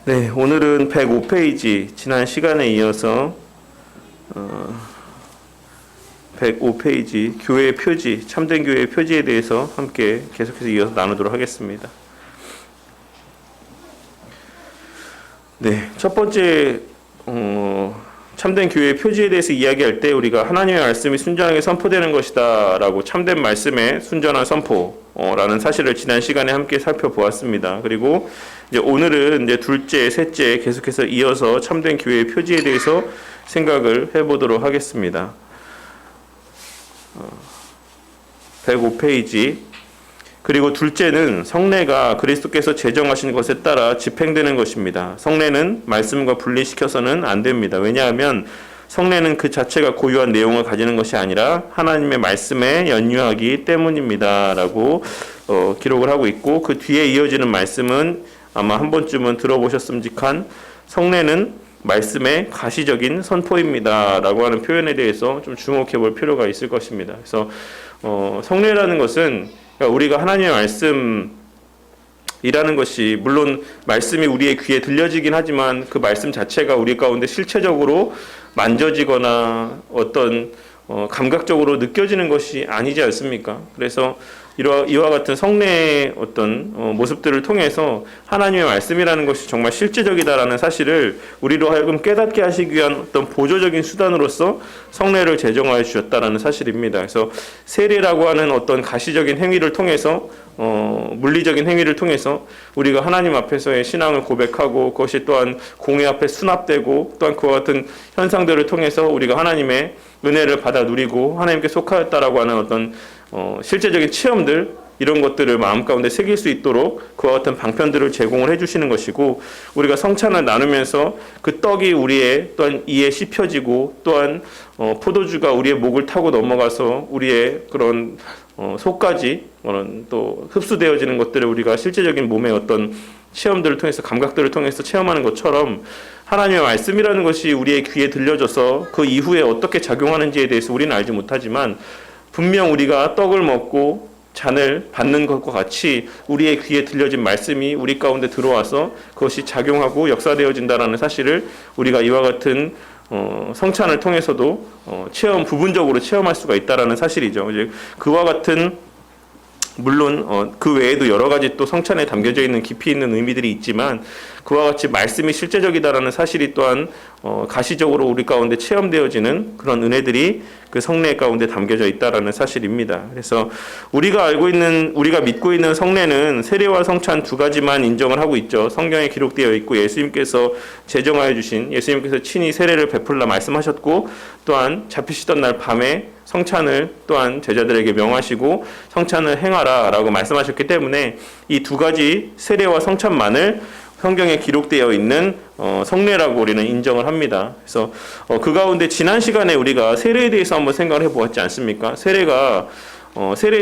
네, 오늘은 105페이지, 지난 시간에 이어서 105페이지, 교회의 표지, 참된 교회의 표지에 대해서 함께 계속해서 이어서 나누도록 하겠습니다. 네, 첫 번째 참된 교회의 표지에 대해서 이야기할 때 우리가 하나님의 말씀이 순전하게 선포되는 것이다 라고 참된 말씀의 순전한 선포라는 사실을 지난 시간에 함께 살펴보았습니다. 그리고 이제 오늘은 이제 둘째, 셋째 계속해서 이어서 참된 교회의 표지에 대해서 생각을 해보도록 하겠습니다. 105페이지. 그리고 둘째는 성례가 그리스도께서 제정하신 것에 따라 집행되는 것입니다. 성례는 말씀과 분리시켜서는 안 됩니다. 왜냐하면 성례는 그 자체가 고유한 내용을 가지는 것이 아니라 하나님의 말씀에 연유하기 때문입니다. 라고 기록을 하고 있고, 그 뒤에 이어지는 말씀은 아마 한 번쯤은 들어보셨음직한 성례는 말씀의 가시적인 선포입니다. 라고 하는 표현에 대해서 좀 주목해 볼 필요가 있을 것입니다. 그래서 성례라는 것은 우리가 하나님의 말씀이라는 것이 물론 말씀이 우리의 귀에 들려지긴 하지만 그 말씀 자체가 우리 가운데 실체적으로 만져지거나 어떤 감각적으로 느껴지는 것이 아니지 않습니까? 그래서 이와 같은 성례의 어떤 모습들을 통해서 하나님의 말씀이라는 것이 정말 실제적이다라는 사실을 우리로 하여금 깨닫게 하시기 위한 어떤 보조적인 수단으로서 성례를 제정하여 주셨다라는 사실입니다. 그래서 세례라고 하는 어떤 가시적인 행위를 통해서 물리적인 행위를 통해서 우리가 하나님 앞에서의 신앙을 고백하고 그것이 또한 공회 앞에 수납되고 또한 그와 같은 현상들을 통해서 우리가 하나님의 은혜를 받아 누리고 하나님께 속하였다라고 하는 어떤 실제적인 체험들, 이런 것들을 마음 가운데 새길 수 있도록 그와 같은 방편들을 제공을 해주시는 것이고, 우리가 성찬을 나누면서 그 떡이 우리의 또한 이에 씹혀지고 또한 포도주가 우리의 목을 타고 넘어가서 우리의 그런 속까지 또 흡수되어지는 것들을 우리가 실제적인 몸의 어떤 체험들을 통해서, 감각들을 통해서 체험하는 것처럼 하나님의 말씀이라는 것이 우리의 귀에 들려져서 그 이후에 어떻게 작용하는지에 대해서 우리는 알지 못하지만 분명 우리가 떡을 먹고 잔을 받는 것과 같이 우리의 귀에 들려진 말씀이 우리 가운데 들어와서 그것이 작용하고 역사되어진다는 사실을 우리가 이와 같은 성찬을 통해서도 부분적으로 체험할 수가 있다는 사실이죠. 이제 그와 같은 물론 그 외에도 여러 가지 또 성찬에 담겨져 있는 깊이 있는 의미들이 있지만 그와 같이 말씀이 실제적이다라는 사실이 또한 가시적으로 우리 가운데 체험되어지는 그런 은혜들이 그 성례 가운데 담겨져 있다라는 사실입니다. 그래서 우리가 믿고 있는 성례는 세례와 성찬 두 가지만 인정을 하고 있죠. 성경에 기록되어 있고 예수님께서 제정하여 주신, 예수님께서 친히 세례를 베풀라 말씀하셨고 또한 잡히시던 날 밤에 성찬을 또한 제자들에게 명하시고 성찬을 행하라 라고 말씀하셨기 때문에 이 두 가지 세례와 성찬만을 성경에 기록되어 있는 성례라고 우리는 인정을 합니다. 그래서 그 가운데 지난 시간에 우리가 세례에 대해서 한번 생각을 해보았지 않습니까? 세례에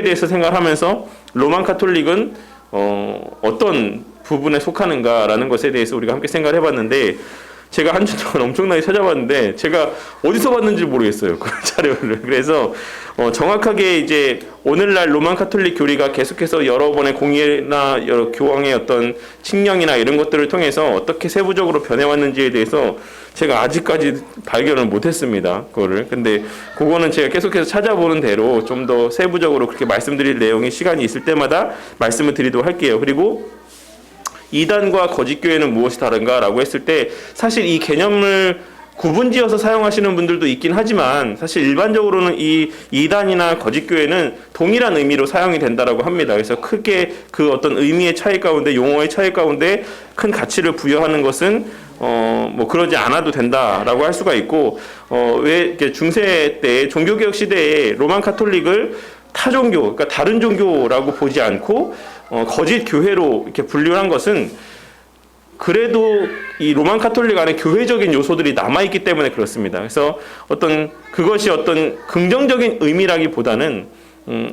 대해서 생각하면서 로만 카톨릭은 어떤 부분에 속하는가라는 것에 대해서 우리가 함께 생각을 해봤는데, 제가 한 주 동안 엄청나게 찾아봤는데 제가 어디서 봤는지 모르겠어요, 그 자료를. 그래서 정확하게 이제 오늘날 로만 카톨릭 교리가 계속해서 여러 번의 공의나 여러 교황의 어떤 칙령이나 이런 것들을 통해서 어떻게 세부적으로 변해왔는지에 대해서 제가 아직까지 발견을 못했습니다, 그거를. 근데 그거는 제가 계속해서 찾아보는 대로 좀 더 세부적으로 그렇게 말씀드릴 내용이 시간이 있을 때마다 말씀을 드리도록 할게요. 그리고 이단과 거짓교회는 무엇이 다른가라고 했을 때 사실 이 개념을 구분지어서 사용하시는 분들도 있긴 하지만 사실 일반적으로는 이 이단이나 거짓교회는 동일한 의미로 사용이 된다라고 합니다. 그래서 크게 그 어떤 의미의 차이 가운데, 용어의 차이 가운데 큰 가치를 부여하는 것은 그러지 않아도 된다라고 할 수가 있고, 왜 중세 때 종교개혁 시대에 로만 카톨릭을 타종교, 그러니까 다른 종교라고 보지 않고 거짓 교회로 이렇게 분류한 것은 그래도 이 로만 카톨릭 안에 교회적인 요소들이 남아있기 때문에 그렇습니다. 그래서 그것이 어떤 긍정적인 의미라기보다는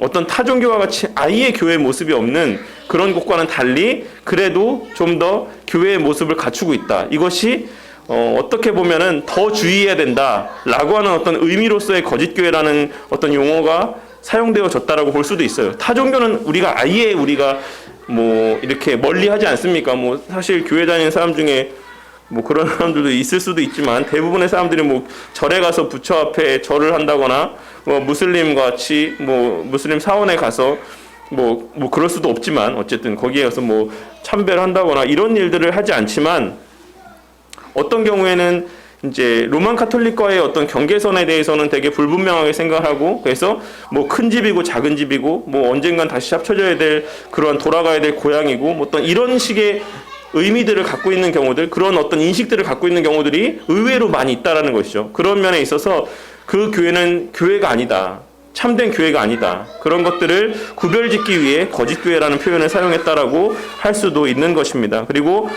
어떤 타종교와 같이 아예 교회의 모습이 없는 그런 곳과는 달리 그래도 좀 더 교회의 모습을 갖추고 있다. 이것이 어떻게 보면은 더 주의해야 된다라고 하는 어떤 의미로서의 거짓교회라는 어떤 용어가 사용되어졌다라고 볼 수도 있어요. 타종교는 우리가 뭐 이렇게 멀리 하지 않습니까? 뭐 사실 교회 다니는 사람 중에 뭐 그런 사람들도 있을 수도 있지만 대부분의 사람들이 뭐 절에 가서 부처 앞에 절을 한다거나 뭐 무슬림 같이 뭐 무슬림 사원에 가서 뭐 그럴 수도 없지만 어쨌든 거기에 가서 뭐 참배를 한다거나 이런 일들을 하지 않지만 어떤 경우에는 이제 로만 카톨릭과의 어떤 경계선에 대해서는 되게 불분명하게 생각하고 그래서 뭐 큰 집이고 작은 집이고 뭐 언젠간 다시 합쳐져야 될 그런 돌아가야 될 고향이고 뭐 어떤 이런 식의 의미들을 갖고 있는 경우들, 그런 어떤 인식들을 갖고 있는 경우들이 의외로 많이 있다라는 것이죠. 그런 면에 있어서 그 교회는 교회가 아니다. 참된 교회가 아니다. 그런 것들을 구별짓기 위해 거짓 교회라는 표현을 사용했다라고 할 수도 있는 것입니다. 그리고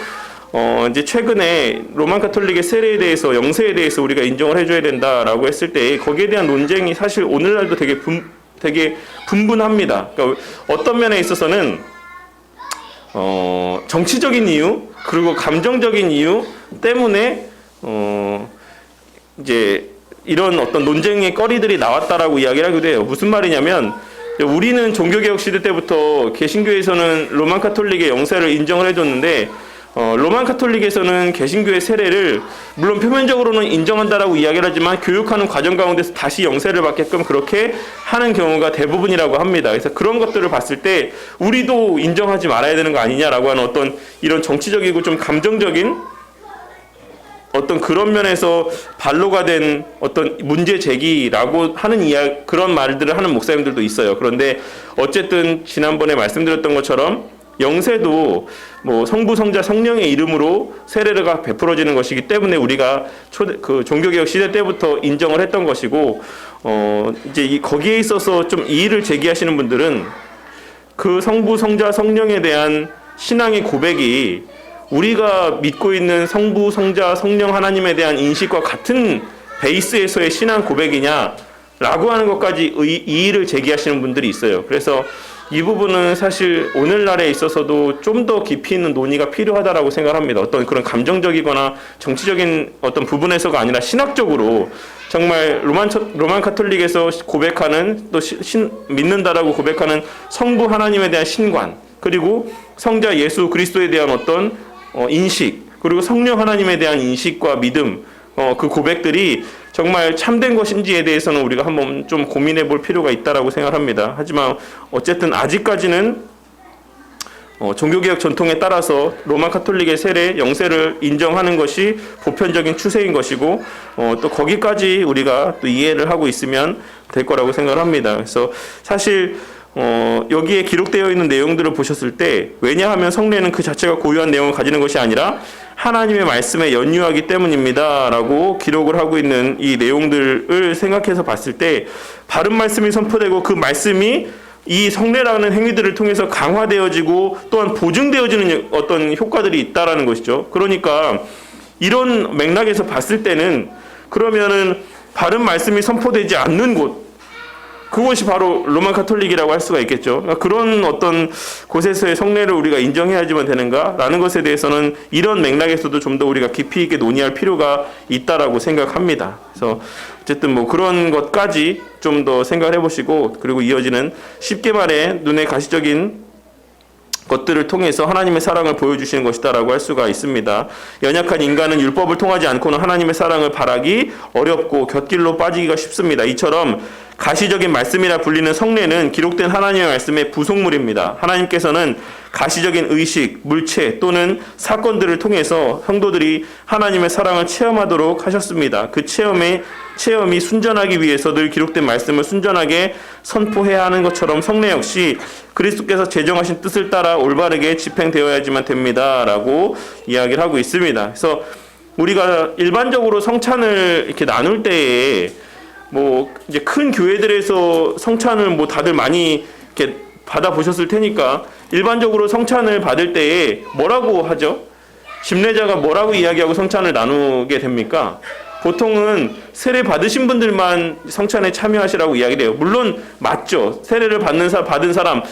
이제 최근에 로만 카톨릭의 세례에 대해서 영세에 대해서 우리가 인정을 해줘야 된다라고 했을 때 거기에 대한 논쟁이 사실 오늘날도 되게 분분합니다. 그러니까 어떤 면에 있어서는 정치적인 이유 그리고 감정적인 이유 때문에 이제 이런 어떤 논쟁의 거리들이 나왔다라고 이야기를 하기도 해요. 무슨 말이냐면 우리는 종교개혁 시대 때부터 개신교에서는 로만 카톨릭의 영세를 인정을 해줬는데 로만 카톨릭에서는 개신교의 세례를 물론 표면적으로는 인정한다라고 이야기를 하지만 교육하는 과정 가운데서 다시 영세를 받게끔 그렇게 하는 경우가 대부분이라고 합니다. 그래서 그런 것들을 봤을 때 우리도 인정하지 말아야 되는 거 아니냐라고 하는 어떤 이런 정치적이고 좀 감정적인 어떤 그런 면에서 반로가 된 어떤 문제 제기라고 하는 그런 말들을 하는 목사님들도 있어요. 그런데 어쨌든 지난번에 말씀드렸던 것처럼 영세도 뭐 성부, 성자, 성령의 이름으로 세례가 베풀어지는 것이기 때문에 우리가 그 종교개혁 시대 때부터 인정을 했던 것이고, 이제 거기에 있어서 좀 이의를 제기하시는 분들은 그 성부, 성자, 성령에 대한 신앙의 고백이 우리가 믿고 있는 성부, 성자, 성령 하나님에 대한 인식과 같은 베이스에서의 신앙 고백이냐라고 하는 것까지 이의를 제기하시는 분들이 있어요. 그래서 이 부분은 사실 오늘날에 있어서도 좀 더 깊이 있는 논의가 필요하다라고 생각합니다. 어떤 그런 감정적이거나 정치적인 어떤 부분에서가 아니라 신학적으로 정말 로만 카톨릭에서 고백하는 또 믿는다라고 고백하는 성부 하나님에 대한 신관 그리고 성자 예수 그리스도에 대한 어떤 인식 그리고 성령 하나님에 대한 인식과 믿음 그 고백들이 정말 참된 것인지에 대해서는 우리가 한번 좀 고민해 볼 필요가 있다라고 생각합니다. 하지만 어쨌든 아직까지는 종교개혁 전통에 따라서 로마 카톨릭의 세례, 영세를 인정하는 것이 보편적인 추세인 것이고 또 거기까지 우리가 또 이해를 하고 있으면 될 거라고 생각을 합니다. 그래서 사실 여기에 기록되어 있는 내용들을 보셨을 때 왜냐하면 성례는 그 자체가 고유한 내용을 가지는 것이 아니라 하나님의 말씀에 연유하기 때문입니다 라고 기록을 하고 있는 이 내용들을 생각해서 봤을 때 바른 말씀이 선포되고 그 말씀이 이 성례라는 행위들을 통해서 강화되어지고 또한 보증되어지는 어떤 효과들이 있다라는 것이죠. 그러니까 이런 맥락에서 봤을 때는 그러면은 바른 말씀이 선포되지 않는 곳 그것이 바로 로만 카톨릭이라고 할 수가 있겠죠. 그러니까 그런 어떤 곳에서의 성례를 우리가 인정해야지만 되는가라는 것에 대해서는 이런 맥락에서도 좀 더 우리가 깊이 있게 논의할 필요가 있다라고 생각합니다. 그래서 어쨌든 뭐 그런 것까지 좀 더 생각을 해보시고 그리고 이어지는 쉽게 말해 눈에 가시적인 것들을 통해서 하나님의 사랑을 보여주시는 것이다라고 할 수가 있습니다. 연약한 인간은 율법을 통하지 않고는 하나님의 사랑을 바라기 어렵고 곁길로 빠지기가 쉽습니다. 이처럼 가시적인 말씀이라 불리는 성례는 기록된 하나님의 말씀의 부속물입니다. 하나님께서는 가시적인 의식, 물체 또는 사건들을 통해서 성도들이 하나님의 사랑을 체험하도록 하셨습니다. 그 체험이 순전하기 위해서 늘 기록된 말씀을 순전하게 선포해야 하는 것처럼 성례 역시 그리스도께서 제정하신 뜻을 따라 올바르게 집행되어야지만 됩니다. 라고 이야기를 하고 있습니다. 그래서 우리가 일반적으로 성찬을 이렇게 나눌 때에 뭐 이제 큰 교회들에서 성찬을 뭐 다들 많이 이렇게 받아보셨을 테니까 일반적으로 성찬을 받을 때에 뭐라고 하죠? 집례자가 뭐라고 이야기하고 성찬을 나누게 됩니까? 보통은 세례 받으신 분들만 성찬에 참여하시라고 이야기를 해요. 물론 맞죠. 세례를 받은 사람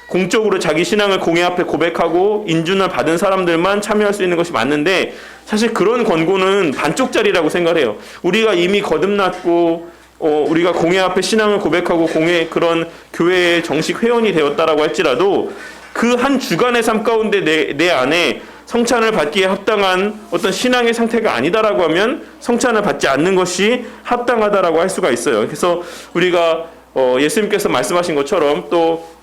공적으로 자기 신앙을 공회 앞에 고백하고 인준을 받은 사람들만 참여할 수 있는 것이 맞는데 사실 그런 권고는 반쪽짜리라고 생각을 해요. 우리가 이미 거듭났고 우리가 공회 앞에 신앙을 고백하고 공회 그런 교회의 정식 회원이 되었다라고 할지라도 그 한 주간의 삶 가운데 내 안에 성찬을 받기에 합당한 어떤 신앙의 상태가 아니다라고 하면 성찬을 받지 않는 것이 합당하다라고 할 수가 있어요. 그래서 우리가 예수님께서 말씀하신 것처럼 또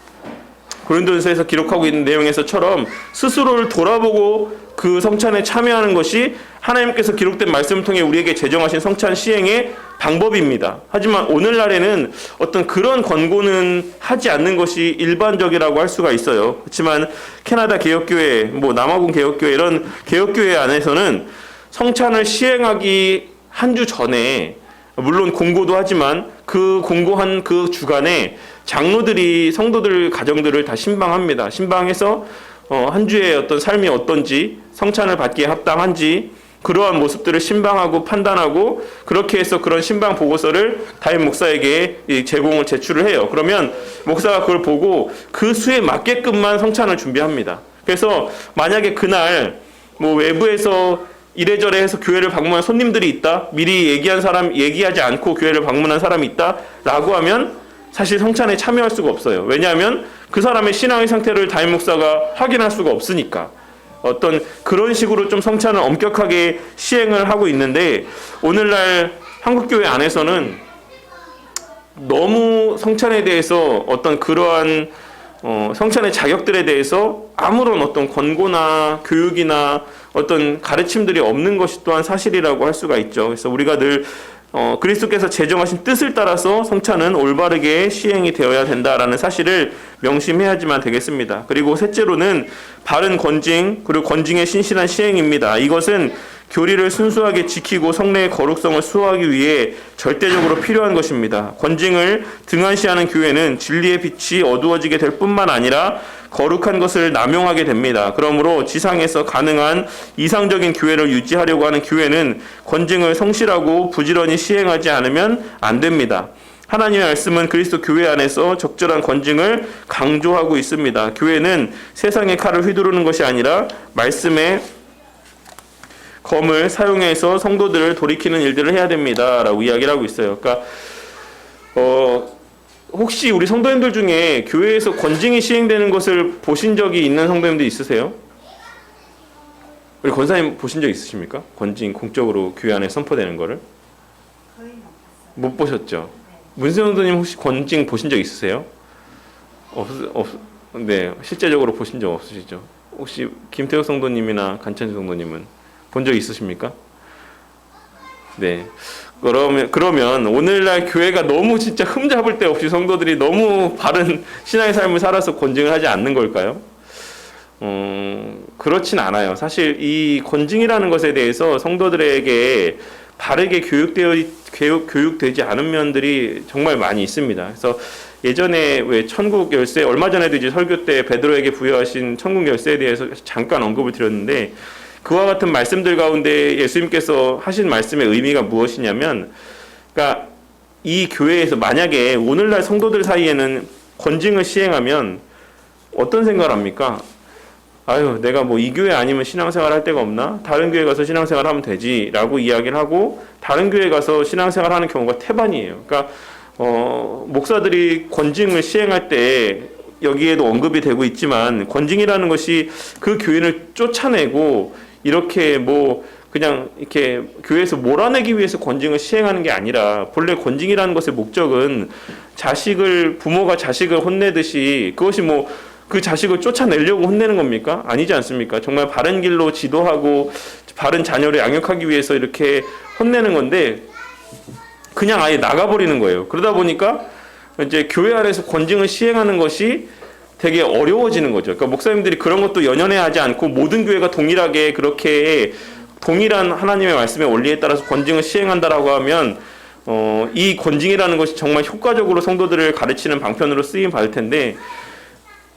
고린도전서에서 기록하고 있는 내용에서처럼 스스로를 돌아보고 그 성찬에 참여하는 것이 하나님께서 기록된 말씀을 통해 우리에게 제정하신 성찬 시행의 방법입니다. 하지만 오늘날에는 어떤 그런 권고는 하지 않는 것이 일반적이라고 할 수가 있어요. 그렇지만 캐나다 개혁교회, 남아공 개혁교회 이런 개혁교회 안에서는 성찬을 시행하기 한 주 전에 물론 공고도 하지만 그 공고한 그 주간에 장로들이 성도들 가정들을 다 신방합니다. 신방해서 한 주의 어떤 삶이 어떤지 성찬을 받기에 합당한지 그러한 모습들을 신방하고 판단하고 그렇게 해서 그런 신방 보고서를 담임 목사에게 제출을 해요. 그러면 목사가 그걸 보고 그 수에 맞게끔만 성찬을 준비합니다. 그래서 만약에 그날 외부에서 이래저래 해서 교회를 방문한 손님들이 있다, 미리 얘기하지 않고 교회를 방문한 사람이 있다라고 하면 사실 성찬에 참여할 수가 없어요. 왜냐하면 그 사람의 신앙의 상태를 담임 목사가 확인할 수가 없으니까. 어떤 그런 식으로 좀 성찬을 엄격하게 시행을 하고 있는데 오늘날 한국교회 안에서는 너무 성찬에 대해서 어떤 그러한 성찬의 자격들에 대해서 아무런 어떤 권고나 교육이나 어떤 가르침들이 없는 것이 또한 사실이라고 할 수가 있죠. 그래서 우리가 늘 그리스도께서 제정하신 뜻을 따라서 성찬은 올바르게 시행이 되어야 된다라는 사실을 명심해야지만 되겠습니다. 그리고 셋째로는 바른 권징, 그리고 권징의 신실한 시행입니다. 이것은 교리를 순수하게 지키고 성례의 거룩성을 수호하기 위해 절대적으로 필요한 것입니다. 권징을 등한시하는 교회는 진리의 빛이 어두워지게 될 뿐만 아니라 거룩한 것을 남용하게 됩니다. 그러므로 지상에서 가능한 이상적인 교회를 유지하려고 하는 교회는 권징을 성실하고 부지런히 시행하지 않으면 안 됩니다. 하나님의 말씀은 그리스도 교회 안에서 적절한 권징을 강조하고 있습니다. 교회는 세상의 칼을 휘두르는 것이 아니라 말씀의 검을 사용해서 성도들을 돌이키는 일들을 해야 됩니다. 라고 이야기를 하고 있어요. 그러니까 혹시 우리 성도님들 중에 교회에서 권징이 시행되는 것을 보신 적이 있는 성도님들 있으세요? 우리 권사님 보신 적 있으십니까? 권징 공적으로 교회 안에 선포되는 거를? 거의 못 보셨죠? 문세 성도님 혹시 권징 보신 적 있으세요? 네, 실제적으로 보신 적 없으시죠? 혹시 김태욱 성도님이나 간찬수 성도님은 본 적 있으십니까? 네. 그러면 오늘날 교회가 너무 진짜 흠잡을 데 없이 성도들이 너무 바른 신앙의 삶을 살아서 권징을 하지 않는 걸까요? 그렇진 않아요. 사실 이 권징이라는 것에 대해서 성도들에게 바르게 교육되지 않은 면들이 정말 많이 있습니다. 그래서 예전에 왜 천국 열쇠, 얼마 전에도 이제 설교 때 베드로에게 부여하신 천국 열쇠에 대해서 잠깐 언급을 드렸는데 그와 같은 말씀들 가운데 예수님께서 하신 말씀의 의미가 무엇이냐면, 그러니까 이 교회에서 만약에 오늘날 성도들 사이에는 권징을 시행하면 어떤 생각을 합니까? 아유, 내가 이 교회 아니면 신앙생활 할 데가 없나? 다른 교회 가서 신앙생활 하면 되지 라고 이야기를 하고 다른 교회 가서 신앙생활 하는 경우가 태반이에요. 그러니까 목사들이 권징을 시행할 때 여기에도 언급이 되고 있지만 권징이라는 것이 그 교인을 쫓아내고 이렇게 그냥 이렇게 교회에서 몰아내기 위해서 권징을 시행하는 게 아니라 본래 권징이라는 것의 목적은 부모가 자식을 혼내듯이 그것이 그 자식을 쫓아내려고 혼내는 겁니까? 아니지 않습니까? 정말 바른 길로 지도하고 바른 자녀를 양육하기 위해서 이렇게 혼내는 건데 그냥 아예 나가버리는 거예요. 그러다 보니까 이제 교회 안에서 권징을 시행하는 것이 되게 어려워지는 거죠. 그러니까 목사님들이 그런 것도 연연해 하지 않고 모든 교회가 동일하게 그렇게 동일한 하나님의 말씀의 원리에 따라서 권징을 시행한다라고 하면 이 권징이라는 것이 정말 효과적으로 성도들을 가르치는 방편으로 쓰임 받을 텐데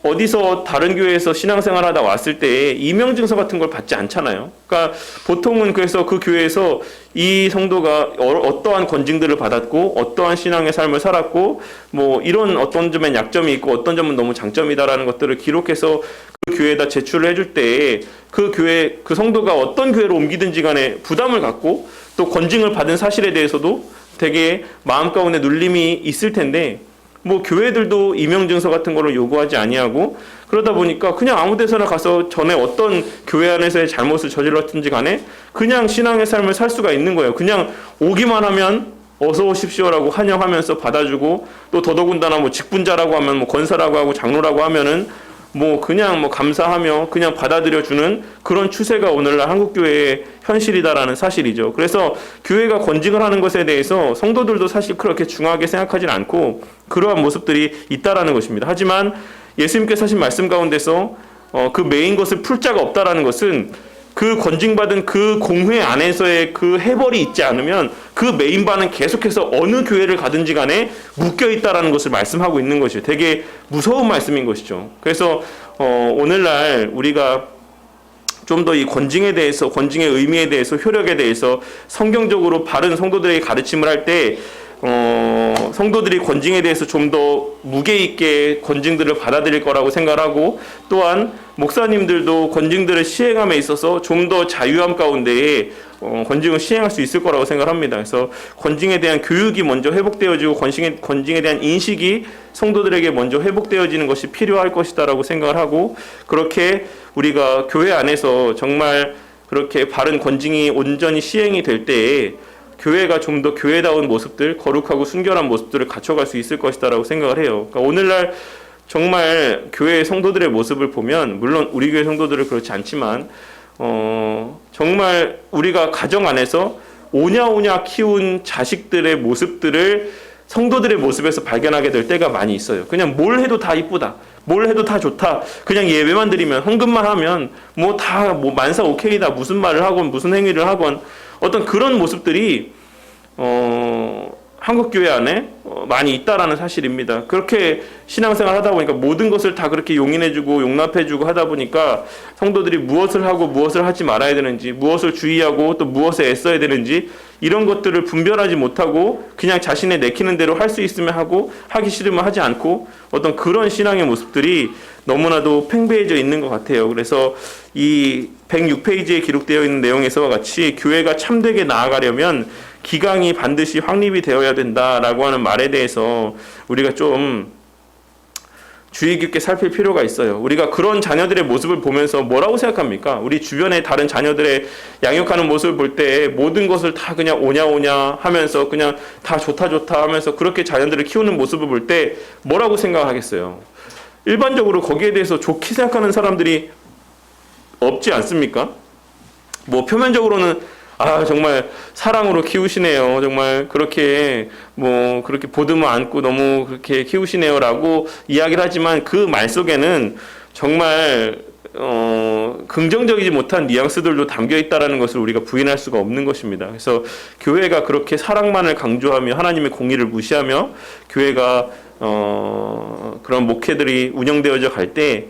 어디서 다른 교회에서 신앙생활하다 왔을 때 이명증서 같은 걸 받지 않잖아요. 그러니까 보통은 그래서 그 교회에서 이 성도가 어떠한 권징들을 받았고 어떠한 신앙의 삶을 살았고 이런 어떤 점엔 약점이 있고 어떤 점은 너무 장점이다라는 것들을 기록해서 그 교회에다 제출을 해줄 때 그 성도가 어떤 교회로 옮기든지 간에 부담을 갖고 또 권징을 받은 사실에 대해서도 되게 마음 가운데 눌림이 있을 텐데 뭐 교회들도 임명증서 같은 거를 요구하지 아니하고 그러다 보니까 그냥 아무 데서나 가서 전에 어떤 교회 안에서의 잘못을 저질렀든지 간에 그냥 신앙의 삶을 살 수가 있는 거예요. 그냥 오기만 하면 어서 오십시오라고 환영하면서 받아주고 또 더더군다나 뭐 직분자라고 하면 뭐 권사라고 하고 장로라고 하면은 뭐 그냥 뭐 감사하며 그냥 받아들여주는 그런 추세가 오늘날 한국교회의 현실이다라는 사실이죠. 그래서 교회가 권징을 하는 것에 대해서 성도들도 사실 그렇게 중하게 생각하진 않고 그러한 모습들이 있다라는 것입니다. 하지만 예수님께서 하신 말씀 가운데서 그 메인 것을 풀 자가 없다라는 것은 그 권징받은 그 공회 안에서의 그 해벌이 있지 않으면 그 메인바는 계속해서 어느 교회를 가든지 간에 묶여 있다라는 것을 말씀하고 있는 것이에요. 되게 무서운 말씀인 것이죠. 그래서 오늘날 우리가 좀 더 이 권징에 대해서, 권징의 의미에 대해서, 효력에 대해서 성경적으로 바른 성도들에게 가르침을 할 때 성도들이 권징에 대해서 좀 더 무게 있게 권징들을 받아들일 거라고 생각하고 또한 목사님들도 권징들을 시행함에 있어서 좀 더 자유함 가운데에 권징을 시행할 수 있을 거라고 생각합니다. 그래서 권징에 대한 교육이 먼저 회복되어지고 권징에 대한 인식이 성도들에게 먼저 회복되어지는 것이 필요할 것이다라고 생각을 하고 그렇게 우리가 교회 안에서 정말 그렇게 바른 권징이 온전히 시행이 될 때에 교회가 좀 더 교회다운 모습들, 거룩하고 순결한 모습들을 갖춰갈 수 있을 것이다라고 생각을 해요. 그러니까 오늘날 정말 교회 성도들의 모습을 보면 물론 우리 교회 성도들은 그렇지 않지만 정말 우리가 가정 안에서 오냐오냐 키운 자식들의 모습들을 성도들의 모습에서 발견하게 될 때가 많이 있어요. 그냥 뭘 해도 다 이쁘다. 뭘 해도 다 좋다. 그냥 예배만 드리면 헌금만 하면 뭐 다 뭐 만사 오케이다. 무슨 말을 하건 무슨 행위를 하건 어떤 그런 모습들이 한국 교회 안에 많이 있다라는 사실입니다. 그렇게 신앙생활 하다 보니까 모든 것을 다 그렇게 용인해주고 용납해주고 하다 보니까 성도들이 무엇을 하고 무엇을 하지 말아야 되는지, 무엇을 주의하고 또 무엇에 애써야 되는지 이런 것들을 분별하지 못하고 그냥 자신의 내키는 대로 할 수 있으면 하고 하기 싫으면 하지 않고 어떤 그런 신앙의 모습들이 너무나도 팽배해져 있는 것 같아요. 그래서 이 106페이지에 기록되어 있는 내용에서와 같이 교회가 참되게 나아가려면 기강이 반드시 확립이 되어야 된다라고 하는 말에 대해서 우리가 좀 주의 깊게 살필 필요가 있어요. 우리가 그런 자녀들의 모습을 보면서 뭐라고 생각합니까? 우리 주변의 다른 자녀들의 양육하는 모습을 볼 때 모든 것을 다 그냥 오냐오냐 하면서 그냥 다 좋다 좋다 하면서 그렇게 자녀들을 키우는 모습을 볼 때 뭐라고 생각하겠어요? 일반적으로 거기에 대해서 좋게 생각하는 사람들이 없지 않습니까? 뭐 표면적으로는 정말 사랑으로 키우시네요. 정말 그렇게 그렇게 보듬어 안고 너무 그렇게 키우시네요라고 이야기를 하지만 그 말 속에는 정말 긍정적이지 못한 뉘앙스들도 담겨 있다라는 것을 우리가 부인할 수가 없는 것입니다. 그래서 교회가 그렇게 사랑만을 강조하며 하나님의 공의를 무시하며 교회가 그런 목회들이 운영되어져 갈 때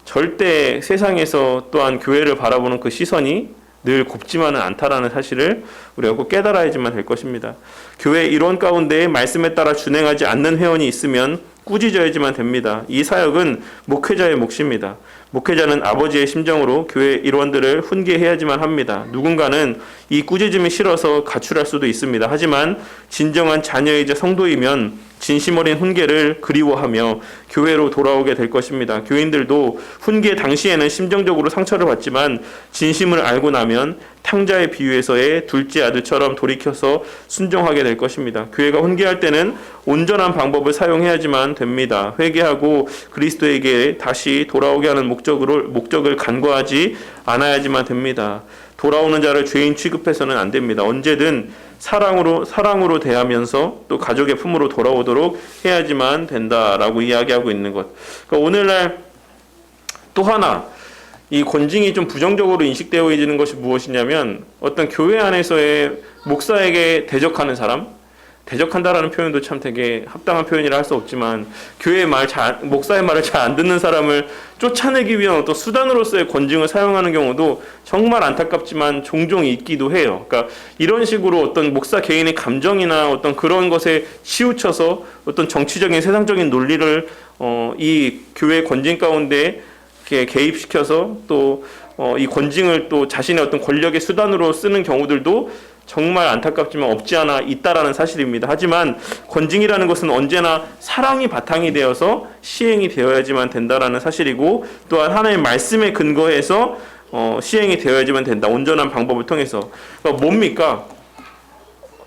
절대 세상에서 또한 교회를 바라보는 그 시선이 늘 곱지만은 않다라는 사실을 우리가 꼭 깨달아야지만 될 것입니다. 교회 일원 가운데 말씀에 따라 준행하지 않는 회원이 있으면 꾸짖어야지만 됩니다. 이 사역은 목회자의 몫입니다. 목회자는 아버지의 심정으로 교회 일원들을 훈계해야지만 합니다. 누군가는 이 꾸짖음이 싫어서 가출할 수도 있습니다. 하지만 진정한 자녀이자 성도이면 진심 어린 훈계를 그리워하며 교회로 돌아오게 될 것입니다. 교인들도 훈계 당시에는 심정적으로 상처를 받지만 진심을 알고 나면 탕자의 비유에서의 둘째 아들처럼 돌이켜서 순종하게 될 것입니다. 교회가 훈계할 때는 온전한 방법을 사용해야지만 됩니다. 회개하고 그리스도에게 다시 돌아오게 하는 목적을 간과하지 않아야지만 됩니다. 돌아오는 자를 죄인 취급해서는 안 됩니다. 언제든 사랑으로 대하면서 또 가족의 품으로 돌아오도록 해야지만 된다라고 이야기하고 있는 것. 그러니까 오늘날 또 하나 이 권징이 좀 부정적으로 인식되어지는 것이 무엇이냐면 어떤 교회 안에서의 목사에게 대적하는 사람, 대적한다라는 표현도 참 되게 합당한 표현이라 할 수 없지만 교회의 목사의 말을 잘 안 듣는 사람을 쫓아내기 위한 어떤 수단으로서의 권징을 사용하는 경우도 정말 안타깝지만 종종 있기도 해요. 그러니까 이런 식으로 어떤 목사 개인의 감정이나 어떤 그런 것에 치우쳐서 어떤 정치적인 세상적인 논리를 이 교회 권징 가운데 개입시켜서 또 이 권징을 또 자신의 어떤 권력의 수단으로 쓰는 경우들도 정말 안타깝지만 없지 않아 있다라는 사실입니다. 하지만 권징이라는 것은 언제나 사랑이 바탕이 되어서 시행이 되어야지만 된다라는 사실이고, 또한 하나님의 말씀에 근거해서 시행이 되어야지만 된다. 온전한 방법을 통해서. 그러니까 뭡니까?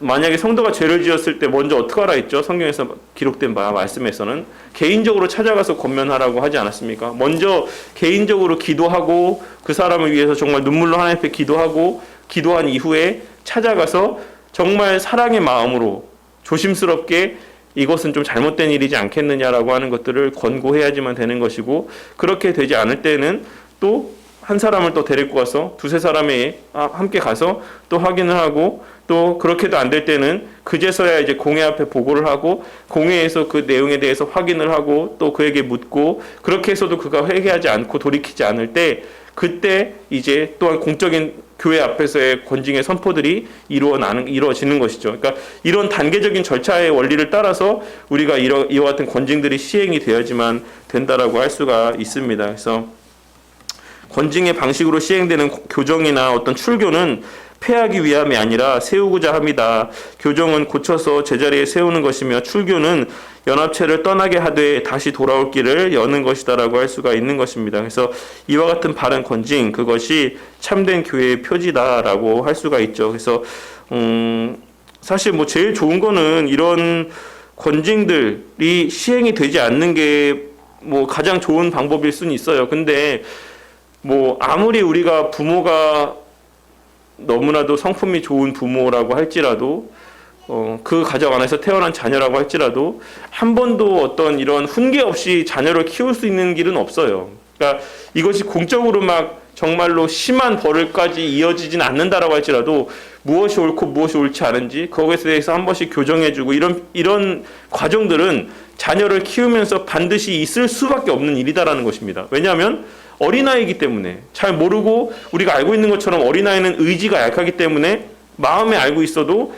만약에 성도가 죄를 지었을 때 먼저 어떻게 하라 했죠? 성경에서 기록된 바 말씀에서는 개인적으로 찾아가서 권면하라고 하지 않았습니까? 먼저 개인적으로 기도하고 그 사람을 위해서 정말 눈물로 하나님 앞에 기도하고, 기도한 이후에 찾아가서 정말 사랑의 마음으로 조심스럽게 이것은 좀 잘못된 일이지 않겠느냐라고 하는 것들을 권고해야지만 되는 것이고, 그렇게 되지 않을 때는 또 한 사람을 또 데리고 가서 두세 사람이 함께 가서 또 확인을 하고, 또 그렇게도 안 될 때는 그제서야 이제 공회 앞에 보고를 하고, 공회에서 그 내용에 대해서 확인을 하고 또 그에게 묻고, 그렇게 해서도 그가 회개하지 않고 돌이키지 않을 때, 그때 이제 또한 공적인 교회 앞에서의 권징의 선포들이 이루어지는 것이죠. 그러니까 이런 단계적인 절차의 원리를 따라서 우리가 이와 같은 권징들이 시행이 되어야지만 된다라고 할 수가 있습니다. 그래서 권징의 방식으로 시행되는 교정이나 어떤 출교는 폐하기 위함이 아니라 세우고자 합니다. 교정은 고쳐서 제자리에 세우는 것이며, 출교는 연합체를 떠나게 하되 다시 돌아올 길을 여는 것이다라고 할 수가 있는 것입니다. 그래서 이와 같은 바른 권징, 그것이 참된 교회의 표지다라고 할 수가 있죠. 그래서 사실 뭐 제일 좋은 거는 이런 권징들이 시행이 되지 않는 게 뭐 가장 좋은 방법일 수는 있어요. 근데 뭐 아무리 우리가 부모가 너무나도 성품이 좋은 부모라고 할지라도, 그 가정 안에서 태어난 자녀라고 할지라도 한 번도 어떤 이런 훈계 없이 자녀를 키울 수 있는 길은 없어요. 그러니까 이것이 공적으로 막 정말로 심한 벌을까지 이어지진 않는다라고 할지라도 무엇이 옳고 무엇이 옳지 않은지 거기에 대해서 한 번씩 교정해주고, 이런 과정들은 자녀를 키우면서 반드시 있을 수밖에 없는 일이다라는 것입니다. 왜냐하면 어린아이이기 때문에 잘 모르고, 우리가 알고 있는 것처럼 어린아이는 의지가 약하기 때문에 마음에 알고 있어도,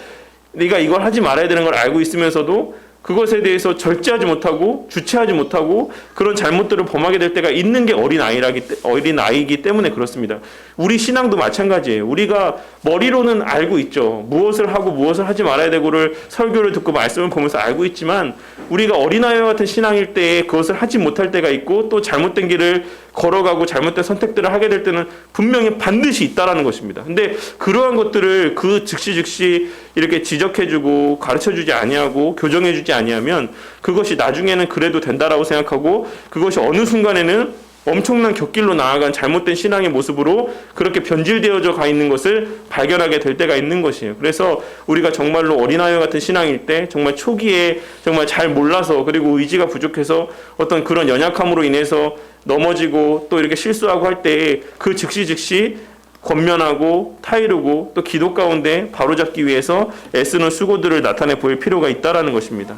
네가 이걸 하지 말아야 되는 걸 알고 있으면서도 그것에 대해서 절제하지 못하고 주체하지 못하고 그런 잘못들을 범하게 될 때가 있는 게 어린아이이기 때문에 그렇습니다. 우리 신앙도 마찬가지예요. 우리가 머리로는 알고 있죠. 무엇을 하고 무엇을 하지 말아야 되고를 설교를 듣고 말씀을 보면서 알고 있지만, 우리가 어린아이와 같은 신앙일 때에 그것을 하지 못할 때가 있고, 또 잘못된 길을 걸어가고 잘못된 선택들을 하게 될 때는 분명히 반드시 있다라는 것입니다. 근데 그러한 것들을 그 즉시 이렇게 지적해주고 가르쳐주지 아니하고 교정해주지 아니하면, 그것이 나중에는 그래도 된다라고 생각하고, 그것이 어느 순간에는 엄청난 곁길로 나아간 잘못된 신앙의 모습으로 그렇게 변질되어져 가 있는 것을 발견하게 될 때가 있는 것이에요. 그래서 우리가 정말로 어린아이와 같은 신앙일 때 정말 초기에 정말 잘 몰라서, 그리고 의지가 부족해서 어떤 그런 연약함으로 인해서 넘어지고 또 이렇게 실수하고 할 때 그 즉시 권면하고 타이르고 또 기도 가운데 바로잡기 위해서 애쓰는 수고들을 나타내 보일 필요가 있다라는 것입니다.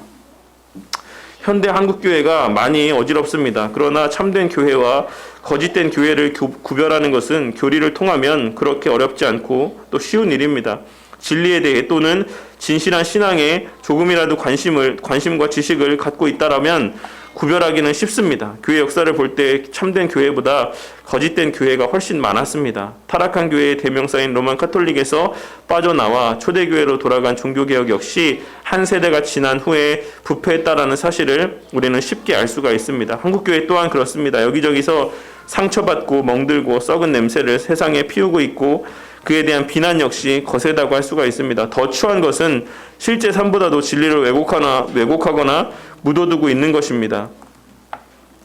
현대 한국교회가 많이 어지럽습니다. 그러나 참된 교회와 거짓된 교회를 구별하는 것은 교리를 통하면 그렇게 어렵지 않고 또 쉬운 일입니다. 진리에 대해 또는 진실한 신앙에 조금이라도 관심과 지식을 갖고 있다라면 구별하기는 쉽습니다. 교회 역사를 볼 때 참된 교회보다 거짓된 교회가 훨씬 많았습니다. 타락한 교회의 대명사인 로만 카톨릭에서 빠져나와 초대교회로 돌아간 종교개혁 역시 한 세대가 지난 후에 부패했다라는 사실을 우리는 쉽게 알 수가 있습니다. 한국교회 또한 그렇습니다. 여기저기서 상처받고 멍들고 썩은 냄새를 세상에 피우고 있고, 그에 대한 비난 역시 거세다고 할 수가 있습니다. 더 추한 것은 실제 삶보다도 진리를 왜곡하거나 묻어두고 있는 것입니다.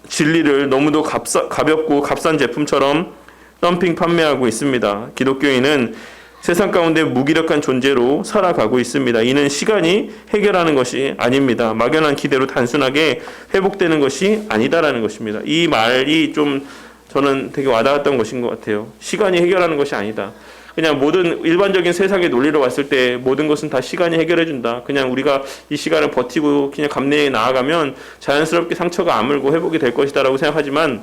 진리를 너무도 가볍고 값싼 제품처럼 덤핑 판매하고 있습니다. 기독교인은 세상 가운데 무기력한 존재로 살아가고 있습니다. 이는 시간이 해결하는 것이 아닙니다. 막연한 기대로 단순하게 회복되는 것이 아니다라는 것입니다. 이 말이 좀 저는 되게 와닿았던 것인 것 같아요. 시간이 해결하는 것이 아니다. 그냥 모든 일반적인 세상의 논리로 봤을 때 모든 것은 다 시간이 해결해준다. 그냥 우리가 이 시간을 버티고 그냥 감내에 나아가면 자연스럽게 상처가 아물고 회복이 될 것이다라고 생각하지만,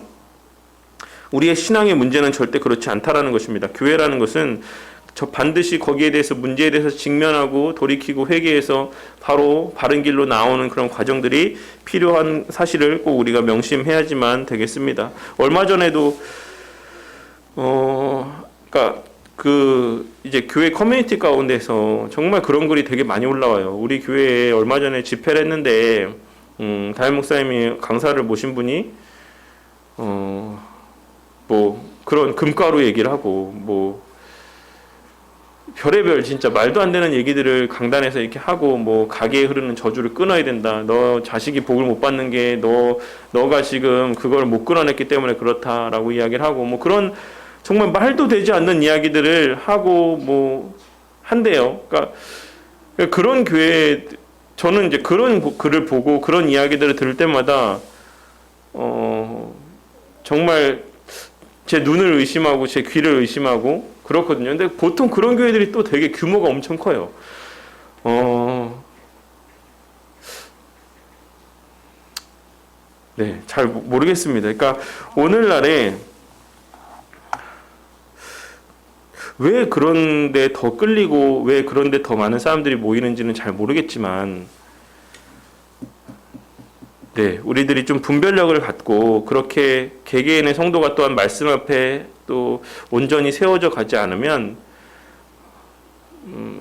우리의 신앙의 문제는 절대 그렇지 않다라는 것입니다. 교회라는 것은 반드시 거기에 대해서 문제에 대해서 직면하고 돌이키고 회개해서 바로 바른 길로 나오는 그런 과정들이 필요한 사실을 꼭 우리가 명심해야지만 되겠습니다. 얼마 전에도 그러니까 이제 교회 커뮤니티 가운데서 정말 그런 글이 되게 많이 올라와요. 우리 교회에 얼마 전에 집회를 했는데, 담임 목사님이 강사를 모신 분이, 뭐, 그런 금가루 얘기를 하고, 뭐, 별의별 진짜 말도 안 되는 얘기들을 강단에서 이렇게 하고, 뭐 가게에 흐르는 저주를 끊어야 된다. 너 자식이 복을 못 받는 게 너가 지금 그걸 못 끊어냈기 때문에 그렇다라고 이야기를 하고, 뭐 그런 정말 말도 되지 않는 이야기들을 하고 뭐 한대요. 그러니까 그런 교회, 저는 이제 그런 글을 보고 그런 이야기들을 들을 때마다 정말 제 눈을 의심하고 제 귀를 의심하고 그렇거든요. 근데 보통 그런 교회들이 또 되게 규모가 엄청 커요. 네, 잘 모르겠습니다. 그러니까 오늘날에 왜 그런데 더 끌리고 왜 그런데 더 많은 사람들이 모이는지는 잘 모르겠지만, 네, 우리들이 좀 분별력을 갖고 그렇게 개개인의 성도가 또한 말씀 앞에 또 온전히 세워져 가지 않으면,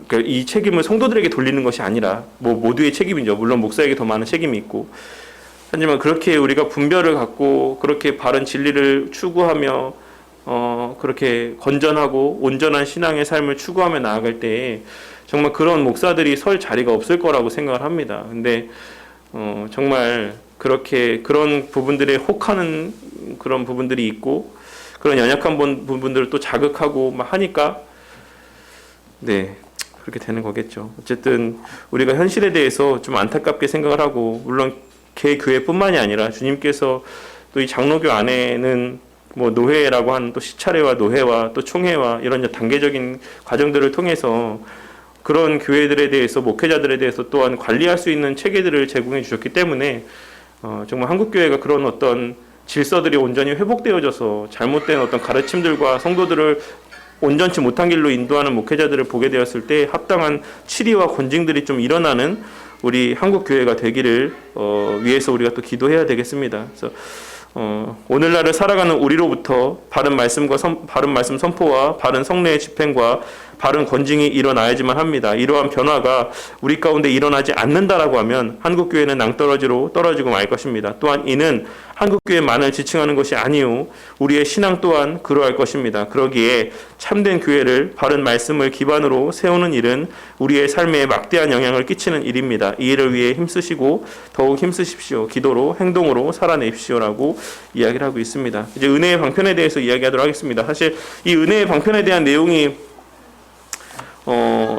그러니까 이 책임을 성도들에게 돌리는 것이 아니라 뭐 모두의 책임이죠. 물론 목사에게 더 많은 책임이 있고, 하지만 그렇게 우리가 분별을 갖고 그렇게 바른 진리를 추구하며 그렇게 건전하고 온전한 신앙의 삶을 추구하며 나아갈 때에 정말 그런 목사들이 설 자리가 없을 거라고 생각을 합니다. 근데 정말 그렇게 그런 부분들에 혹하는 그런 부분들이 있고, 그런 연약한 부분들을 또 자극하고 막 하니까, 네, 그렇게 되는 거겠죠. 어쨌든 우리가 현실에 대해서 좀 안타깝게 생각을 하고, 물론 개 교회뿐만이 아니라 주님께서 또 이 장로교 안에는 뭐 노회라고 하는 또 시차례와 노회와 또 총회와 이런 단계적인 과정들을 통해서 그런 교회들에 대해서, 목회자들에 대해서 또한 관리할 수 있는 체계들을 제공해 주셨기 때문에 정말 한국교회가 그런 어떤 질서들이 온전히 회복되어져서 잘못된 어떤 가르침들과 성도들을 온전치 못한 길로 인도하는 목회자들을 보게 되었을 때 합당한 치리와 권징들이 좀 일어나는 우리 한국교회가 되기를 위해서 우리가 또 기도해야 되겠습니다. 그래서 오늘날을 살아가는 우리로부터 바른 말씀 선포와 바른 성례의 집행과 바른 권징이 일어나야지만 합니다. 이러한 변화가 우리 가운데 일어나지 않는다라고 하면 한국교회는 낭떠러지로 떨어지고 말 것입니다. 또한 이는 한국교회만을 지칭하는 것이 아니요 우리의 신앙 또한 그러할 것입니다. 그러기에 참된 교회를 바른 말씀을 기반으로 세우는 일은 우리의 삶에 막대한 영향을 끼치는 일입니다. 이 일을 위해 힘쓰시고 더욱 힘쓰십시오. 기도로 행동으로 살아내십시오라고 이야기를 하고 있습니다. 이제 은혜의 방편에 대해서 이야기하도록 하겠습니다. 사실 이 은혜의 방편에 대한 내용이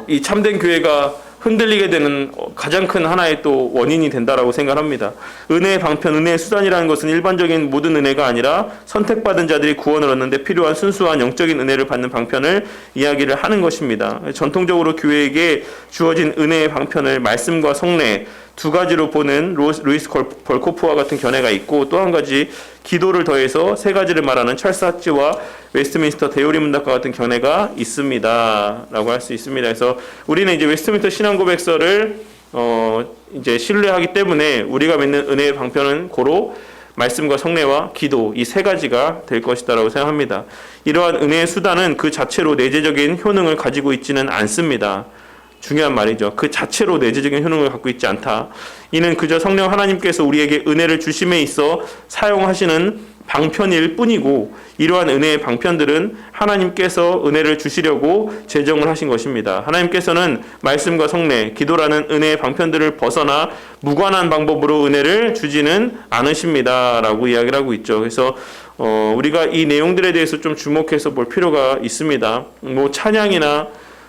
이 참된 교회가 흔들리게 되는 가장 큰 하나의 또 원인이 된다라고 생각합니다. 은혜의 방편, 은혜의 수단이라는 것은 일반적인 모든 은혜가 아니라 선택받은 자들이 구원을 얻는데 필요한 순수한 영적인 은혜를 받는 방편을 이야기를 하는 것입니다. 전통적으로 교회에게 주어진 은혜의 방편을 말씀과 성례 두 가지로 보는 루이스 벌코프와 같은 견해가 있고, 또 한 가지 기도를 더해서 세 가지를 말하는 찰스 하츠와 웨스트민스터 대요리 문답과 같은 견해가 있습니다 라고 할 수 있습니다. 그래서 우리는 이제 웨스트민스터 신앙고백서를 이제 신뢰하기 때문에 우리가 믿는 은혜의 방편은 고로 말씀과 성례와 기도, 이 세 가지가 될 것이다라고 생각합니다. 이러한 은혜의 수단은 그 자체로 내재적인 효능을 가지고 있지는 않습니다. 중요한 말이죠. 그 자체로 내재적인 효능을 갖고 있지 않다. 이는 그저 성령 하나님께서 우리에게 은혜를 주심에 있어 사용하시는 방편일 뿐이고, 이러한 은혜의 방편들은 하나님께서 은혜를 주시려고 제정을 하신 것입니다. 하나님께서는 말씀과 성례, 기도라는 은혜의 방편들을 벗어나 무관한 방법으로 은혜를 주지는 않으십니다 라고 이야기를 하고 있죠. 그래서 우리가 이 내용들에 대해서 좀 주목해서 볼 필요가 있습니다. 뭐 찬양이나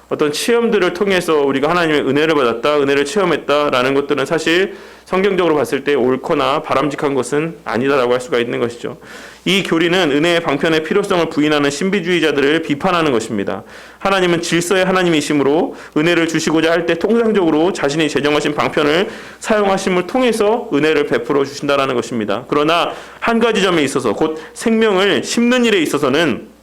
어떤 체험들을 통해서 우리가 하나님의 은혜를 받았다, 은혜를 체험했다라는 것들은 사실 성경적으로 봤을 때 옳거나 바람직한 것은 아니다라고 할 수가 있는 것이죠. 이 교리는 은혜의 방편의 필요성을 부인하는 신비주의자들을 비판하는 것입니다. 하나님은 질서의 하나님이시므로 은혜를 주시고자 할 때 통상적으로 자신이 제정하신 방편을 사용하심을 통해서 은혜를 베풀어 주신다라는 것입니다. 그러나 한 가지 점에 있어서, 곧 생명을 심는 일에 있어서는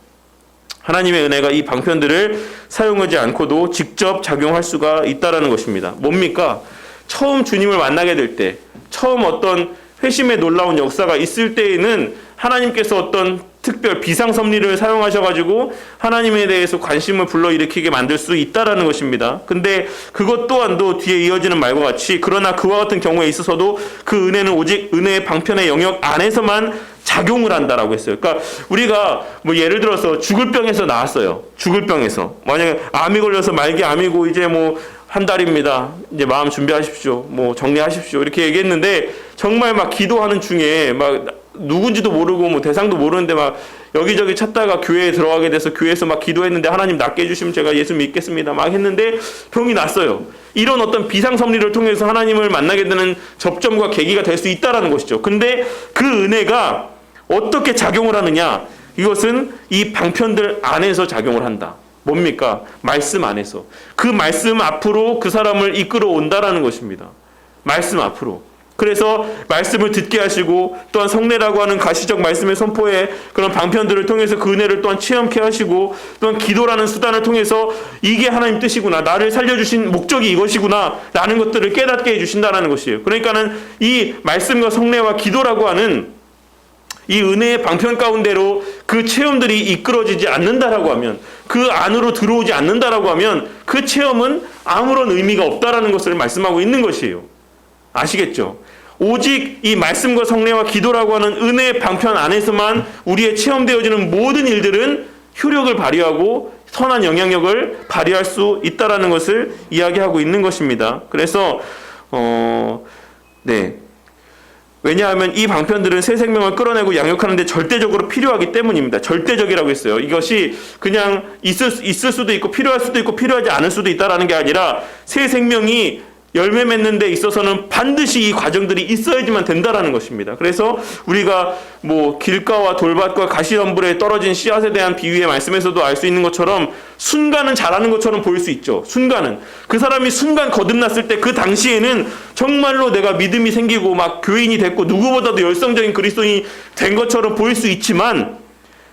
하나님의 은혜가 이 방편들을 사용하지 않고도 직접 작용할 수가 있다라는 것입니다. 뭡니까? 처음 주님을 만나게 될 때, 처음 어떤 회심의 놀라운 역사가 있을 때에는 하나님께서 어떤 특별 비상섭리를 사용하셔가지고 하나님에 대해서 관심을 불러일으키게 만들 수 있다라는 것입니다. 근데 그것 또한도 뒤에 이어지는 말과 같이 그러나 그와 같은 경우에 있어서도 그 은혜는 오직 은혜의 방편의 영역 안에서만 작용을 한다라고 했어요. 그러니까 우리가 뭐 예를 들어서 죽을 병에서 나왔어요. 죽을 병에서 만약에 암이 걸려서 말기 암이고 이제 뭐 한 달입니다. 이제 마음 준비하십시오. 뭐 정리하십시오. 이렇게 얘기했는데 정말 막 기도하는 중에 막 누군지도 모르고 뭐 대상도 모르는데 막 여기저기 찾다가 교회에 들어가게 돼서 교회에서 막 기도했는데 하나님 낫게 해주시면 제가 예수 믿겠습니다. 막 했는데 병이 났어요. 이런 어떤 비상섭리를 통해서 하나님을 만나게 되는 접점과 계기가 될 수 있다라는 것이죠. 근데 그 은혜가 어떻게 작용을 하느냐? 이것은 이 방편들 안에서 작용을 한다. 뭡니까? 말씀 안에서. 그 말씀 앞으로 그 사람을 이끌어 온다라는 것입니다. 말씀 앞으로. 그래서 말씀을 듣게 하시고 또한 성례라고 하는 가시적 말씀의 선포에 그런 방편들을 통해서 그 은혜를 또한 체험케 하시고 또한 기도라는 수단을 통해서 이게 하나님 뜻이구나. 나를 살려주신 목적이 이것이구나. 라는 것들을 깨닫게 해주신다는 것이에요. 그러니까는 이 말씀과 성례와 기도라고 하는 이 은혜의 방편 가운데로 그 체험들이 이끌어지지 않는다라고 하면 그 안으로 들어오지 않는다라고 하면 그 체험은 아무런 의미가 없다라는 것을 말씀하고 있는 것이에요. 아시겠죠? 오직 이 말씀과 성례와 기도라고 하는 은혜의 방편 안에서만 우리의 체험되어지는 모든 일들은 효력을 발휘하고 선한 영향력을 발휘할 수 있다라는 것을 이야기하고 있는 것입니다. 그래서 왜냐하면 이 방편들은 새 생명을 끌어내고 양육하는 데 절대적으로 필요하기 때문입니다. 절대적이라고 했어요. 이것이 그냥 있을 수도 있고 필요할 수도 있고 필요하지 않을 수도 있다라는 게 아니라 새 생명이 열매 맺는 데 있어서는 반드시 이 과정들이 있어야지만 된다라는 것입니다. 그래서 우리가 뭐 길가와 돌밭과 가시덤불에 떨어진 씨앗에 대한 비유의 말씀에서도 알 수 있는 것처럼 순간은 잘하는 것처럼 보일 수 있죠. 순간은. 그 사람이 순간 거듭났을 때 그 당시에는 정말로 내가 믿음이 생기고 막 교인이 됐고 누구보다도 열성적인 그리스도인이 된 것처럼 보일 수 있지만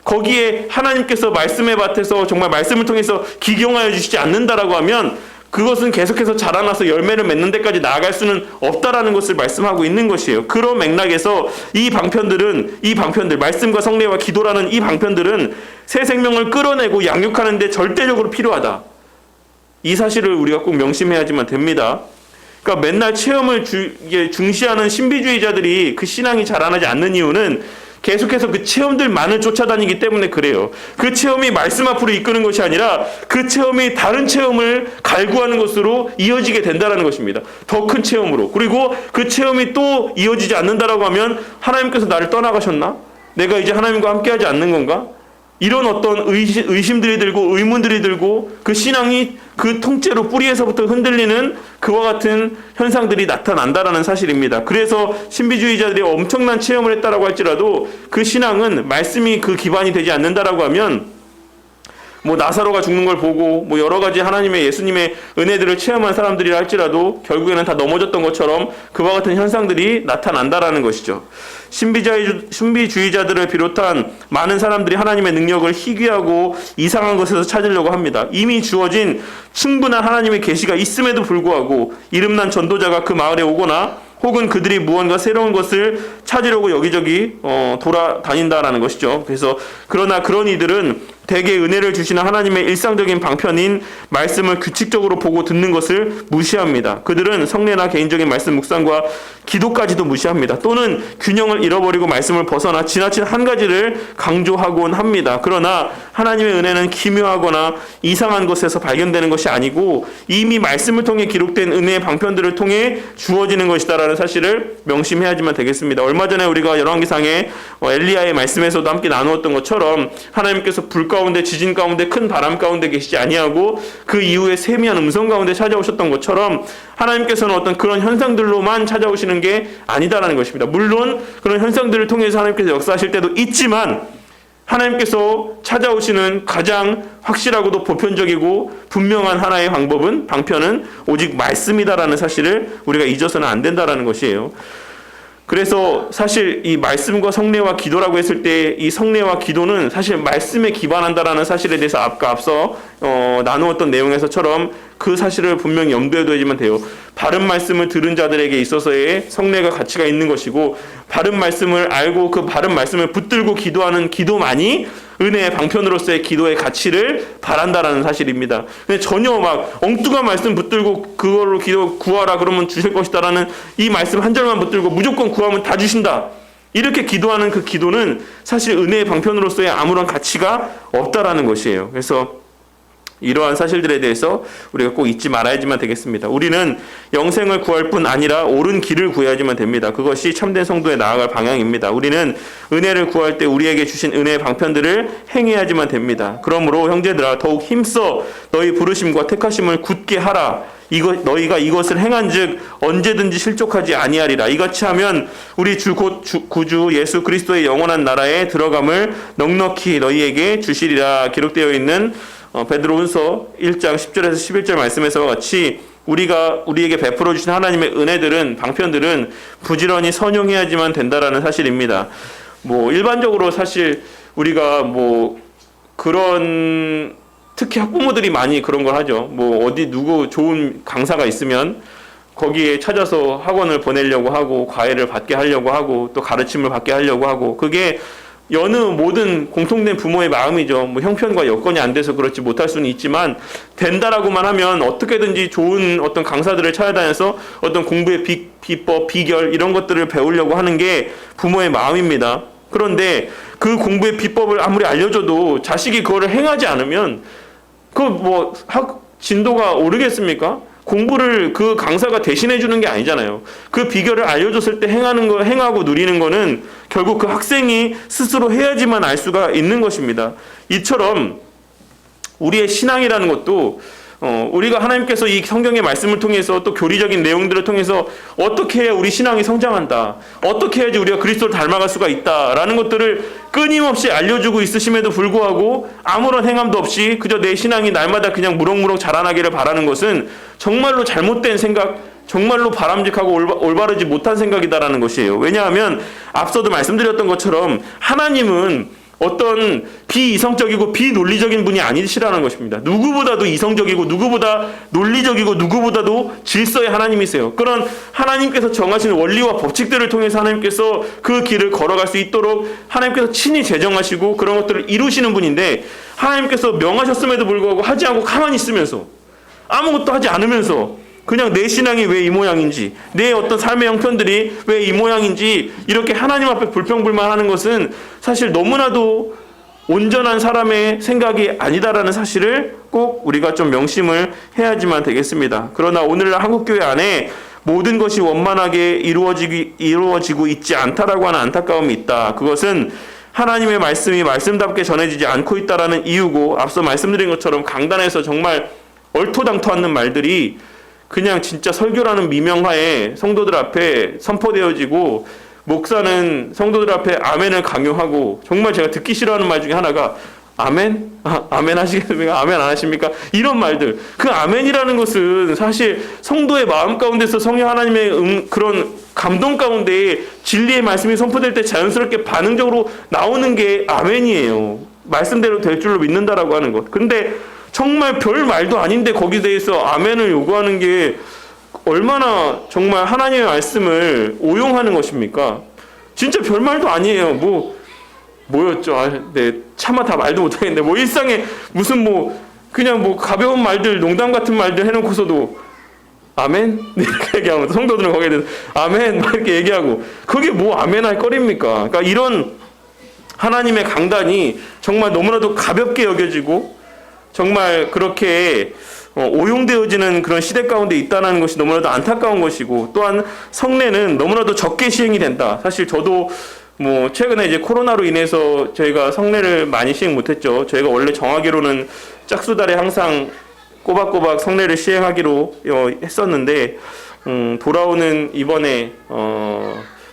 거기에 하나님께서 말씀의 밭에서 정말 말씀을 통해서 기경하여 주시지 않는다라고 하면 그것은 계속해서 자라나서 열매를 맺는 데까지 나아갈 수는 없다라는 것을 말씀하고 있는 것이에요. 그런 맥락에서 이 방편들, 말씀과 성례와 기도라는 이 방편들은 새 생명을 끌어내고 양육하는 데 절대적으로 필요하다. 이 사실을 우리가 꼭 명심해야지만 됩니다. 그러니까 맨날 체험을 중시하는 신비주의자들이 그 신앙이 자라나지 않는 이유는 계속해서 그 체험들만을 쫓아다니기 때문에 그래요. 그 체험이 말씀 앞으로 이끄는 것이 아니라 그 체험이 다른 체험을 갈구하는 것으로 이어지게 된다는 것입니다. 더 큰 체험으로. 그리고 그 체험이 또 이어지지 않는다라고 하면 하나님께서 나를 떠나가셨나? 내가 이제 하나님과 함께하지 않는 건가? 이런 어떤 의심들이 들고 의문들이 들고 그 신앙이 그 통째로 뿌리에서부터 흔들리는 그와 같은 현상들이 나타난다라는 사실입니다. 그래서 신비주의자들이 엄청난 체험을 했다라고 할지라도 그 신앙은 말씀이 그 기반이 되지 않는다라고 하면 뭐 나사로가 죽는 걸 보고 뭐 여러 가지 하나님의 예수님의 은혜들을 체험한 사람들이라 할지라도 결국에는 다 넘어졌던 것처럼 그와 같은 현상들이 나타난다라는 것이죠. 신비주의자들을 비롯한 많은 사람들이 하나님의 능력을 희귀하고 이상한 것에서 찾으려고 합니다. 이미 주어진 충분한 하나님의 계시가 있음에도 불구하고 이름난 전도자가 그 마을에 오거나 혹은 그들이 무언가 새로운 것을 찾으려고 여기저기 돌아다닌다라는 것이죠. 그래서 그러나 그런 이들은 대개 은혜를 주시는 하나님의 일상적인 방편인 말씀을 규칙적으로 보고 듣는 것을 무시합니다. 그들은 성례나 개인적인 말씀 묵상과 기도까지도 무시합니다. 또는 균형을 잃어버리고 말씀을 벗어나 지나친 한 가지를 강조하곤 합니다. 그러나 하나님의 은혜는 기묘하거나 이상한 것에서 발견되는 것이 아니고 이미 말씀을 통해 기록된 은혜의 방편들을 통해 주어지는 것이다라는 사실을 명심해야지만 되겠습니다. 얼마 전에 우리가 열왕기상의 엘리야의 말씀에서도 함께 나누었던 것처럼 하나님께서 불 가운데 지진 가운데 큰 바람 가운데 계시지 아니하고 그 이후에 세미한 음성 가운데 찾아오셨던 것처럼 하나님께서는 어떤 그런 현상들로만 찾아오시는 게 아니다라는 것입니다. 물론 그런 현상들을 통해서 하나님께서 역사하실 때도 있지만 하나님께서 찾아오시는 가장 확실하고도 보편적이고 분명한 하나의 방편은 오직 말씀이다라는 사실을 우리가 잊어서는 안 된다라는 것이에요. 그래서 사실 이 말씀과 성례와 기도라고 했을 때 이 성례와 기도는 사실 말씀에 기반한다라는 사실에 대해서 앞서 나누었던 내용에서처럼 그 사실을 분명히 염두에 둬야지만 돼요. 바른 말씀을 들은 자들에게 있어서의 성례가 가치가 있는 것이고, 바른 말씀을 알고 그 바른 말씀을 붙들고 기도하는 기도만이 은혜의 방편으로서의 기도의 가치를 바란다라는 사실입니다. 근데 전혀 막 엉뚱한 말씀 붙들고 그걸로 기도 구하라 그러면 주실 것이다라는 이 말씀 한 절만 붙들고 무조건 구하면 다 주신다, 이렇게 기도하는 그 기도는 사실 은혜의 방편으로서의 아무런 가치가 없다라는 것이에요. 그래서 이러한 사실들에 대해서 우리가 꼭 잊지 말아야지만 되겠습니다. 우리는 영생을 구할 뿐 아니라 옳은 길을 구해야지만 됩니다. 그것이 참된 성도에 나아갈 방향입니다. 우리는 은혜를 구할 때 우리에게 주신 은혜의 방편들을 행해야지만 됩니다. 그러므로 형제들아, 더욱 힘써 너희 부르심과 택하심을 굳게 하라. 너희가 이것을 행한즉 언제든지 실족하지 아니하리라. 이같이 하면 우리 주 곧 구주 예수 그리스도의 영원한 나라에 들어감을 넉넉히 너희에게 주시리라. 기록되어 있는 베드로후서 1장 10절에서 11절 말씀에서와 같이 우리에게 베풀어 주신 하나님의 은혜들은, 방편들은 부지런히 선용해야지만 된다라는 사실입니다. 일반적으로 사실 우리가 그런, 특히 학부모들이 많이 그런 걸 하죠. 어디 누구 좋은 강사가 있으면 거기에 찾아서 학원을 보내려고 하고, 과외를 받게 하려고 하고, 또 가르침을 받게 하려고 하고, 그게 여느 모든 공통된 부모의 마음이죠. 형편과 여건이 안 돼서 그렇지 못할 수는 있지만, 된다라고만 하면 어떻게든지 좋은 어떤 강사들을 찾아다녀서 어떤 공부의 비법, 비결 이런 것들을 배우려고 하는 게 부모의 마음입니다. 그런데 그 공부의 비법을 아무리 알려줘도 자식이 그거를 행하지 않으면 진도가 오르겠습니까? 공부를 그 강사가 대신해 주는 게 아니잖아요. 그 비결을 알려줬을 때 행하고 누리는 거는 결국 그 학생이 스스로 해야지만 알 수가 있는 것입니다. 이처럼 우리의 신앙이라는 것도 우리가 하나님께서 이 성경의 말씀을 통해서 또 교리적인 내용들을 통해서 어떻게 해야 우리 신앙이 성장한다, 어떻게 해야지 우리가 그리스도를 닮아갈 수가 있다라는 것들을 끊임없이 알려주고 있으심에도 불구하고 아무런 행함도 없이 그저 내 신앙이 날마다 그냥 무럭무럭 자라나기를 바라는 것은 정말로 잘못된 생각, 정말로 바람직하고 올바르지 못한 생각이다라는 것이에요. 왜냐하면 앞서도 말씀드렸던 것처럼 하나님은 어떤 비이성적이고 비논리적인 분이 아니시라는 것입니다. 누구보다도 이성적이고 누구보다 논리적이고 누구보다도 질서의 하나님이세요. 그런 하나님께서 정하신 원리와 법칙들을 통해서 하나님께서 그 길을 걸어갈 수 있도록 하나님께서 친히 제정하시고 그런 것들을 이루시는 분인데, 하나님께서 명하셨음에도 불구하고 하지 않고 가만히 있으면서, 아무것도 하지 않으면서 그냥 내 신앙이 왜 이 모양인지, 내 어떤 삶의 형편들이 왜 이 모양인지 이렇게 하나님 앞에 불평불만하는 것은 사실 너무나도 온전한 사람의 생각이 아니다라는 사실을 꼭 우리가 좀 명심을 해야지만 되겠습니다. 그러나 오늘날 한국교회 안에 모든 것이 원만하게 이루어지고 있지 않다라고 하는 안타까움이 있다. 그것은 하나님의 말씀이 말씀답게 전해지지 않고 있다라는 이유고, 앞서 말씀드린 것처럼 강단에서 정말 얼토당토 않는 말들이 그냥 진짜 설교라는 미명하에 성도들 앞에 선포되어지고, 목사는 성도들 앞에 아멘을 강요하고, 정말 제가 듣기 싫어하는 말 중에 하나가 아멘? 아멘 하시겠습니까? 아멘 안 하십니까? 이런 말들. 그 아멘이라는 것은 사실 성도의 마음 가운데서 성령 하나님의 그런 감동 가운데 진리의 말씀이 선포될 때 자연스럽게 반응적으로 나오는 게 아멘이에요. 말씀대로 될 줄로 믿는다라고 하는 것. 근데 정말 별 말도 아닌데 거기에 대해서 아멘을 요구하는 게 얼마나 정말 하나님의 말씀을 오용하는 것입니까? 진짜 별 말도 아니에요. 뭐였죠? 네, 차마 다 말도 못하겠는데, 일상에 무슨 그냥 가벼운 말들, 농담 같은 말들 해놓고서도 아멘? 이렇게 얘기하면 성도들은 거기에 대해서 아멘 이렇게 얘기하고, 그게 아멘 할 거리입니까? 그러니까 이런 하나님의 강단이 정말 너무나도 가볍게 여겨지고 정말 그렇게 오용되어지는 그런 시대 가운데 있다는 것이 너무나도 안타까운 것이고, 또한 성례는 너무나도 적게 시행이 된다. 사실 저도 최근에 이제 코로나로 인해서 저희가 성례를 많이 시행 못했죠. 저희가 원래 정하기로는 짝수달에 항상 꼬박꼬박 성례를 시행하기로 했었는데, 돌아오는 이번에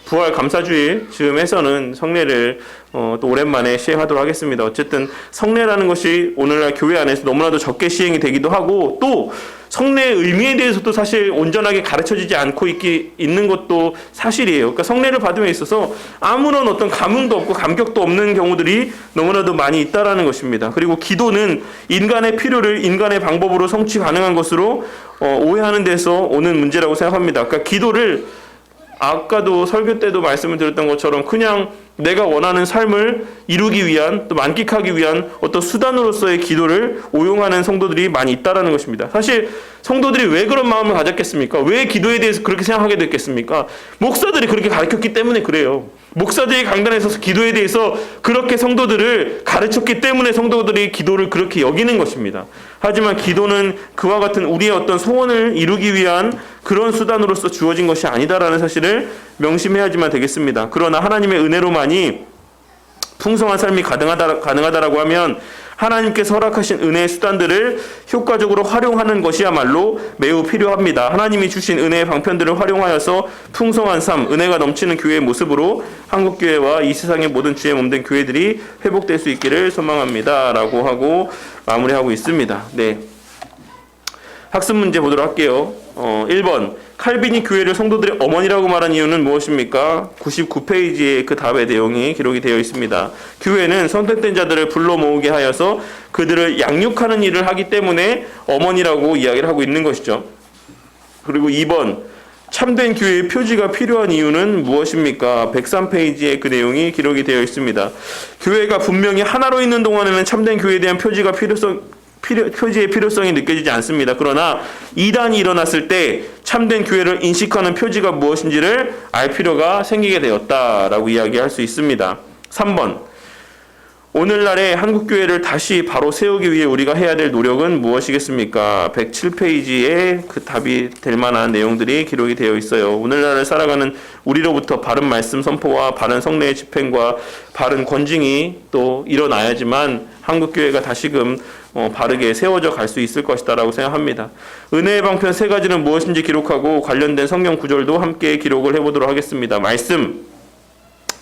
부활 감사주일 즈음에서는 성례를 또 오랜만에 시행하도록 하겠습니다. 어쨌든 성례라는 것이 오늘날 교회 안에서 너무나도 적게 시행이 되기도 하고, 또 성례의 의미에 대해서도 사실 온전하게 가르쳐지지 않고 있는 것도 사실이에요. 그러니까 성례를 받음에 있어서 아무런 어떤 감흥도 없고 감격도 없는 경우들이 너무나도 많이 있다라는 것입니다. 그리고 기도는 인간의 필요를 인간의 방법으로 성취 가능한 것으로 오해하는 데서 오는 문제라고 생각합니다. 그러니까 기도를 아까도 설교 때도 말씀을 드렸던 것처럼 그냥 내가 원하는 삶을 이루기 위한 또 만끽하기 위한 어떤 수단으로서의 기도를 오용하는 성도들이 많이 있다라는 것입니다. 사실 성도들이 왜 그런 마음을 가졌겠습니까? 왜 기도에 대해서 그렇게 생각하게 됐겠습니까? 목사들이 그렇게 가르쳤기 때문에 그래요. 목사들이 강단에 서서 기도에 대해서 그렇게 성도들을 가르쳤기 때문에 성도들이 기도를 그렇게 여기는 것입니다. 하지만 기도는 그와 같은 우리의 어떤 소원을 이루기 위한 그런 수단으로서 주어진 것이 아니다라는 사실을 명심해야지만 되겠습니다. 그러나 하나님의 은혜로만이 풍성한 삶이 가능하다라고 하면 하나님께서 허락하신 은혜의 수단들을 효과적으로 활용하는 것이야말로 매우 필요합니다. 하나님이 주신 은혜의 방편들을 활용하여서 풍성한 삶, 은혜가 넘치는 교회의 모습으로 한국교회와 이 세상의 모든 주의 몸된 교회들이 회복될 수 있기를 소망합니다. 라고 하고 마무리하고 있습니다. 네. 학습 문제 보도록 할게요. 1번. 칼빈이 교회를 성도들의 어머니라고 말한 이유는 무엇입니까? 99페이지에 그 답의 내용이 기록이 되어 있습니다. 교회는 선택된 자들을 불러 모으게 하여서 그들을 양육하는 일을 하기 때문에 어머니라고 이야기를 하고 있는 것이죠. 그리고 2번. 참된 교회의 표지가 필요한 이유는 무엇입니까? 103페이지에 그 내용이 기록이 되어 있습니다. 교회가 분명히 하나로 있는 동안에는 참된 교회에 대한 표지의 필요성이 느껴지지 않습니다. 그러나 이단이 일어났을 때 참된 교회를 인식하는 표지가 무엇인지를 알 필요가 생기게 되었다라고 이야기할 수 있습니다. 3번. 오늘날의 한국교회를 다시 바로 세우기 위해 우리가 해야 될 노력은 무엇이겠습니까? 107페이지에 그 답이 될 만한 내용들이 기록이 되어 있어요. 오늘날을 살아가는 우리로부터 바른 말씀 선포와 바른 성례의 집행과 바른 권징이 또 일어나야지만 한국교회가 다시금 바르게 세워져 갈 수 있을 것이다라고 생각합니다. 은혜의 방편 3가지는 무엇인지 기록하고 관련된 성경 구절도 함께 기록을 해보도록 하겠습니다. 말씀,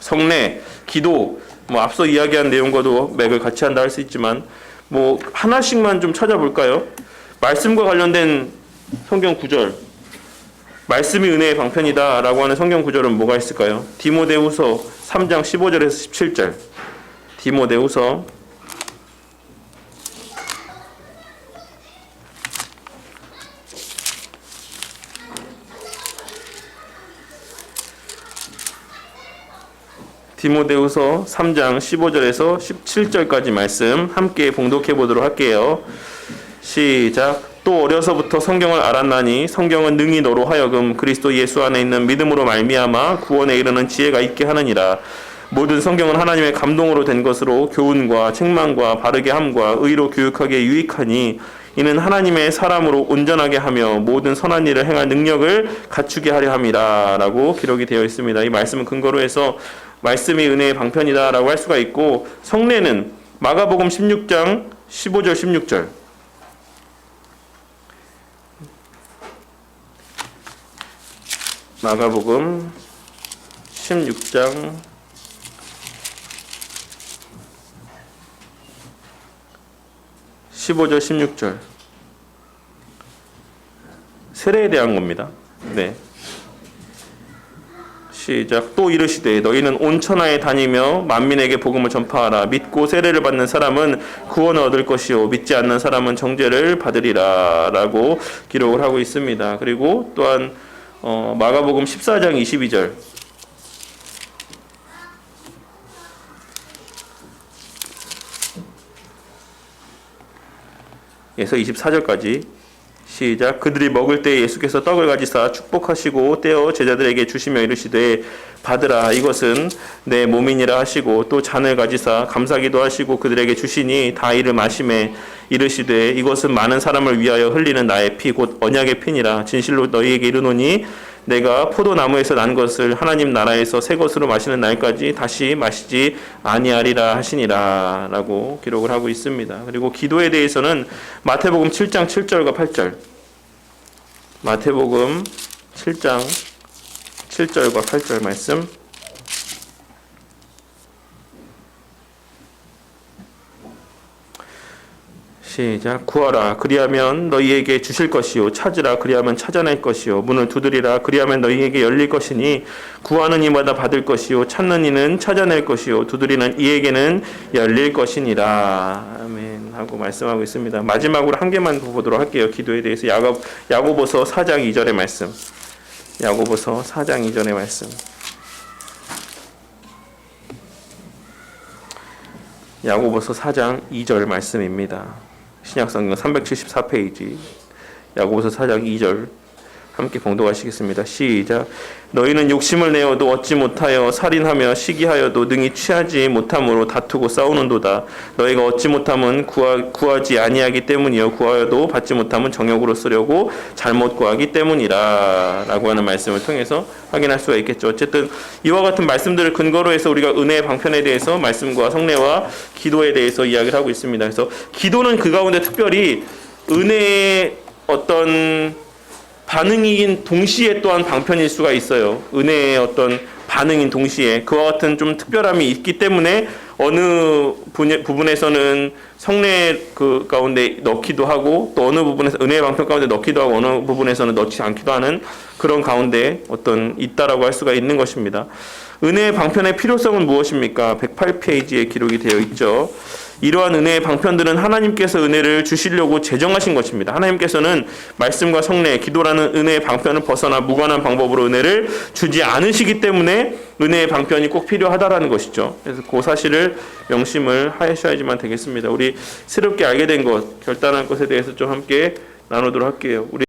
성례, 기도, 앞서 이야기한 내용과도 맥을 같이 한다 할 수 있지만 하나씩만 좀 찾아볼까요? 말씀과 관련된 성경 구절, 말씀이 은혜의 방편이다 라고 하는 성경 구절은 뭐가 있을까요? 디모데후서 3장 15절에서 17절. 디모데후서 3장 15절에서 17절까지 말씀 함께 봉독해 보도록 할게요. 시작. 또 어려서부터 성경을 알았나니 성경은 능히 너로 하여금 그리스도 예수 안에 있는 믿음으로 말미암아 구원에 이르는 지혜가 있게 하느니라. 모든 성경은 하나님의 감동으로 된 것으로 교훈과 책망과 바르게 함과 의로 교육하기에 유익하니 이는 하나님의 사람으로 온전하게 하며 모든 선한 일을 행할 능력을 갖추게 하려 함이라 라고 기록이 되어 있습니다. 이 말씀을 근거로 해서 말씀이 은혜의 방편이다 라고 할 수가 있고, 성례는 마가복음 16장 15절 16절 마가복음 16장 15절 16절 세례에 대한 겁니다. 네. 시작. 또 이르시되 너희는 온 천하에 다니며 만민에게 복음을 전파하라. 믿고 세례를 받는 사람은 구원을 얻을 것이요 믿지 않는 사람은 정죄를 받으리라 라고 기록을 하고 있습니다. 그리고 또한 마가복음 14장 22절 에서 24절까지 시작. 그들이 먹을 때 예수께서 떡을 가지사 축복하시고 떼어 제자들에게 주시며 이르시되 받으라 이것은 내 몸이니라 하시고 또 잔을 가지사 감사기도 하시고 그들에게 주시니 다 이를 마시매 이르시되 이것은 많은 사람을 위하여 흘리는 나의 피 곧 언약의 피니라. 진실로 너희에게 이르노니 내가 포도나무에서 난 것을 하나님 나라에서 새 것으로 마시는 날까지 다시 마시지 아니하리라 하시니라 라고 기록을 하고 있습니다. 그리고 기도에 대해서는 마태복음 7장 7절과 8절 마태복음 7장 7절과 8절 말씀 시작. 구하라 그리하면 너희에게 주실 것이요 찾으라 그리하면 찾아낼 것이요 문을 두드리라 그리하면 너희에게 열릴 것이니 구하는 이마다 받을 것이요 찾는 이는 찾아낼 것이요 두드리는 이에게는 열릴 것이니라. 아멘 하고 말씀하고 있습니다. 마지막으로 한 개만 더 보도록 할게요. 기도에 대해서 야고보서 4장 2절의 말씀. 야고보서 4장 2절의 말씀. 야고보서 4장 2절 말씀입니다. 신약성경 374페이지 야고보서 4장 2절 함께 봉독하시겠습니다. 시작. 너희는 욕심을 내어도 얻지 못하여 살인하며 시기하여도 능히 취하지 못함으로 다투고 싸우는도다. 너희가 얻지 못함은 구하지 아니하기 때문이요 구하여도 받지 못함은 정욕으로 쓰려고 잘못 구하기 때문이라 라고 하는 말씀을 통해서 확인할 수가 있겠죠. 어쨌든 이와 같은 말씀들을 근거로 해서 우리가 은혜의 방편에 대해서 말씀과 성례와 기도에 대해서 이야기를 하고 있습니다. 그래서 기도는 그 가운데 특별히 은혜의 어떤 반응인 동시에 또한 방편일 수가 있어요. 은혜의 어떤 반응인 동시에 그와 같은 좀 특별함이 있기 때문에 어느 부분에서는 성례 그 가운데 넣기도 하고 또 어느 부분에서 은혜의 방편 가운데 넣기도 하고 어느 부분에서는 넣지 않기도 하는 그런 가운데 어떤 있다라고 할 수가 있는 것입니다. 은혜의 방편의 필요성은 무엇입니까? 108페이지에 기록이 되어 있죠. 이러한 은혜의 방편들은 하나님께서 은혜를 주시려고 제정하신 것입니다. 하나님께서는 말씀과 성례, 기도라는 은혜의 방편을 벗어나 무관한 방법으로 은혜를 주지 않으시기 때문에 은혜의 방편이 꼭 필요하다라는 것이죠. 그래서 그 사실을 명심을 하셔야지만 되겠습니다. 우리 새롭게 알게 된 것, 결단할 것에 대해서 좀 함께 나누도록 할게요. 우리